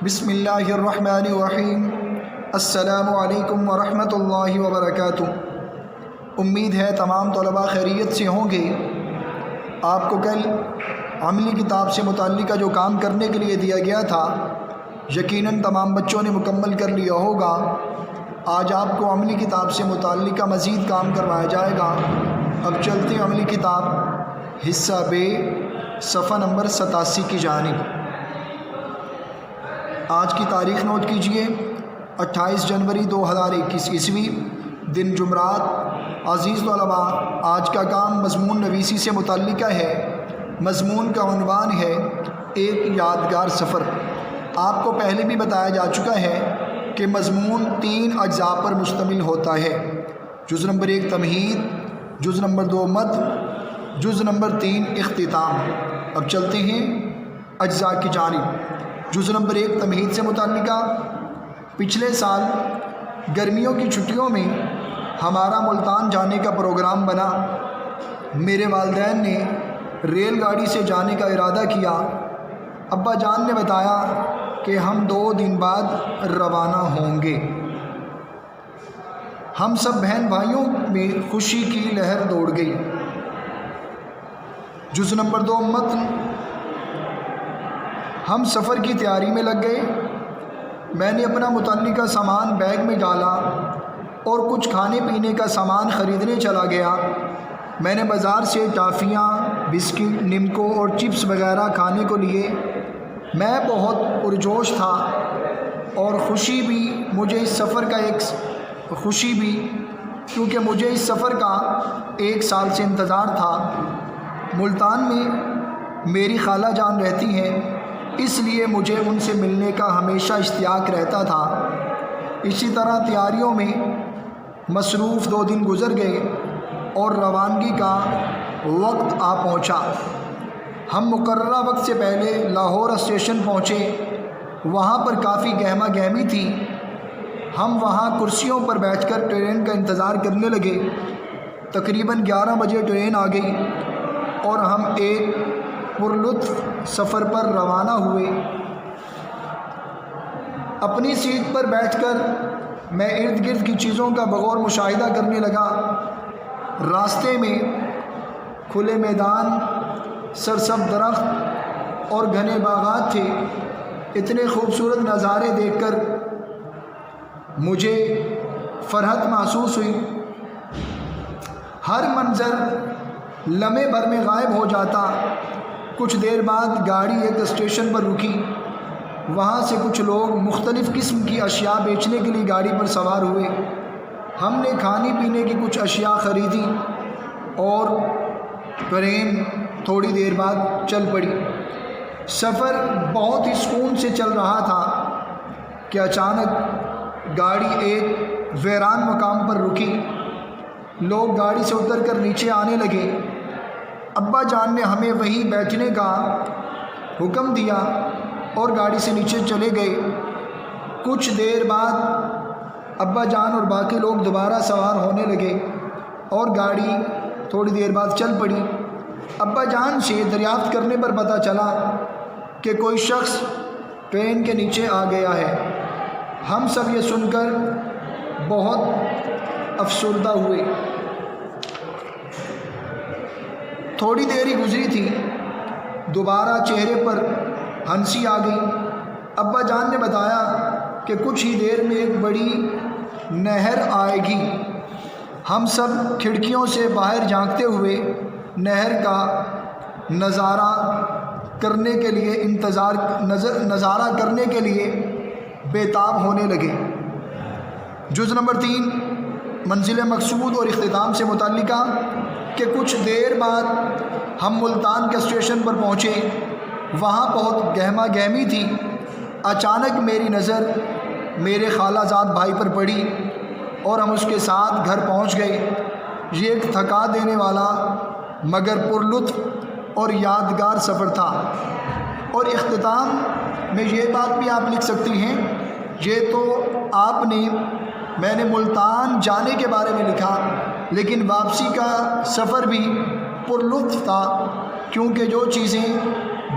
بسم اللہ الرحمن الرحیم۔ السلام علیکم ورحمۃ اللہ وبرکاتہ۔ امید ہے تمام طلباء خیریت سے ہوں گے۔ آپ کو کل عملی کتاب سے متعلقہ جو کام کرنے کے لیے دیا گیا تھا یقیناً تمام بچوں نے مکمل کر لیا ہوگا۔ آج آپ کو عملی کتاب سے متعلقہ مزید کام کروایا جائے گا۔ اب چلتے ہیں عملی کتاب حصہ بے صفحہ نمبر 87 کی جانب۔ آج کی تاریخ نوٹ کیجئے، 28 جنوری 2021 عیسوی، دن جمعرات۔ عزیز طلباء، آج کا کام مضمون نویسی سے متعلقہ ہے۔ مضمون کا عنوان ہے ایک یادگار سفر۔ آپ کو پہلے بھی بتایا جا چکا ہے کہ مضمون 3 اجزاء پر مشتمل ہوتا ہے۔ جز نمبر 1 تمہید، جز نمبر 2 متن، جز نمبر 3 اختتام۔ اب چلتے ہیں اجزاء کی جانب۔ جز نمبر 1 تمہید سے متعلقہ، پچھلے سال گرمیوں کی چھٹیوں میں ہمارا ملتان جانے کا پروگرام بنا۔ میرے والدین نے ریل گاڑی سے جانے کا ارادہ کیا۔ ابا جان نے بتایا کہ ہم 2 دن بعد روانہ ہوں گے۔ ہم سب بہن بھائیوں میں خوشی کی لہر دوڑ گئی۔ جز نمبر 2 متن۔ ہم سفر کی تیاری میں لگ گئے۔ میں نے اپنا متعلقہ سامان بیگ میں ڈالا اور کچھ کھانے پینے کا سامان خریدنے چلا گیا۔ میں نے بازار سے ٹافیاں، بسکٹ، نمکو اور چپس وغیرہ کھانے کو لیے۔ میں بہت پرجوش تھا اور خوشی بھی کیونکہ مجھے اس سفر کا 1 سال سے انتظار تھا۔ ملتان میں میری خالہ جان رہتی ہیں، اس لیے مجھے ان سے ملنے کا ہمیشہ اشتیاق رہتا تھا۔ اسی طرح تیاریوں میں مصروف 2 دن گزر گئے اور روانگی کا وقت آ پہنچا۔ ہم مقررہ وقت سے پہلے لاہور اسٹیشن پہنچے۔ وہاں پر کافی گہما گہمی تھی۔ ہم وہاں کرسیوں پر بیٹھ کر ٹرین کا انتظار کرنے لگے۔ تقریباً 11 بجے ٹرین آ گئی اور ہم ایک پرلطف سفر پر روانہ ہوئے۔ اپنی سیٹ پر بیٹھ کر میں ارد گرد کی چیزوں کا بغور مشاہدہ کرنے لگا۔ راستے میں کھلے میدان، سرسبز درخت اور گھنے باغات تھے۔ اتنے خوبصورت نظارے دیکھ کر مجھے فرحت محسوس ہوئی۔ ہر منظر لمحے بھر میں غائب ہو جاتا۔ کچھ دیر بعد گاڑی ایک اسٹیشن پر رکی۔ وہاں سے کچھ لوگ مختلف قسم کی اشیاء بیچنے کے لیے گاڑی پر سوار ہوئے۔ ہم نے کھانے پینے کی کچھ اشیاء خریدی اور ٹرین تھوڑی دیر بعد چل پڑی۔ سفر بہت ہی سکون سے چل رہا تھا کہ اچانک گاڑی ایک ویران مقام پر رکی۔ لوگ گاڑی سے اتر کر نیچے آنے لگے۔ ابا جان نے ہمیں وہیں بیٹھنے کا حکم دیا اور گاڑی سے نیچے چلے گئے۔ کچھ دیر بعد ابا جان اور باقی لوگ دوبارہ سوار ہونے لگے اور گاڑی تھوڑی دیر بعد چل پڑی۔ ابا جان سے دریافت کرنے پر پتہ چلا کہ کوئی شخص ٹرین کے نیچے آ گیا ہے۔ ہم سب یہ سن کر بہت افسردہ ہوئے۔ تھوڑی دیر ہی گزری تھی، دوبارہ چہرے پر ہنسی آ گئی۔ ابا جان نے بتایا کہ کچھ ہی دیر میں ایک بڑی نہر آئے گی۔ ہم سب کھڑکیوں سے باہر جھانکتے ہوئے نہر کا نظارہ کرنے کے لیے بےتاب ہونے لگے۔ جز نمبر 3 منزل مقصود اور اختتام سے متعلقہ، کہ کچھ دیر بعد ہم ملتان کے اسٹیشن پر پہنچے۔ وہاں بہت گہما گہمی تھی۔ اچانک میری نظر میرے خالہ زاد بھائی پر پڑی اور ہم اس کے ساتھ گھر پہنچ گئے۔ یہ ایک تھکا دینے والا مگر پرلطف اور یادگار سفر تھا۔ اور اختتام میں یہ بات بھی آپ لکھ سکتی ہیں، یہ تو میں نے ملتان جانے کے بارے میں لکھا، لیکن واپسی کا سفر بھی پرلطف تھا، کیونکہ جو چیزیں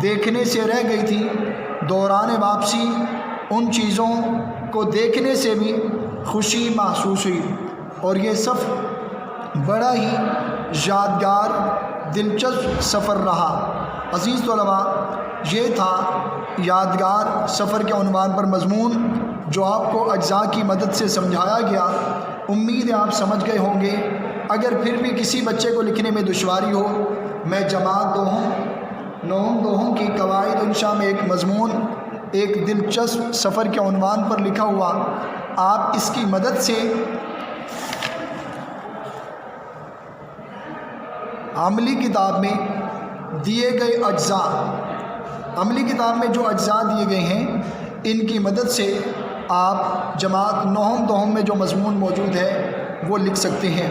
دیکھنے سے رہ گئی تھی دوران واپسی ان چیزوں کو دیکھنے سے بھی خوشی محسوس ہوئی اور یہ سفر بڑا ہی یادگار دلچسپ سفر رہا۔ عزیز طلباء، یہ تھا یادگار سفر کے عنوان پر مضمون جو آپ کو اجزاء کی مدد سے سمجھایا گیا۔ امید ہے آپ سمجھ گئے ہوں گے۔ اگر پھر بھی کسی بچے کو لکھنے میں دشواری ہو، میں جماعت دوہم نوم دوہم کی قواعد انشاء میں ایک مضمون ایک دلچسپ سفر کے عنوان پر لکھا ہوا، آپ اس کی مدد سے عملی کتاب میں دیے گئے اجزاء، عملی کتاب میں جو اجزاء دیے گئے ہیں ان کی مدد سے آپ جماعت نوم دوہم میں جو مضمون موجود ہے وہ لکھ سکتے ہیں۔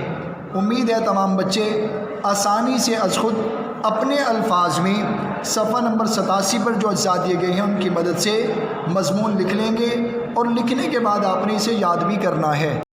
امید ہے تمام بچے آسانی سے از خود اپنے الفاظ میں صفحہ نمبر 87 پر جو اجزاء دیے گئے ہیں ان کی مدد سے مضمون لکھ لیں گے، اور لکھنے کے بعد آپ نے اسے یاد بھی کرنا ہے۔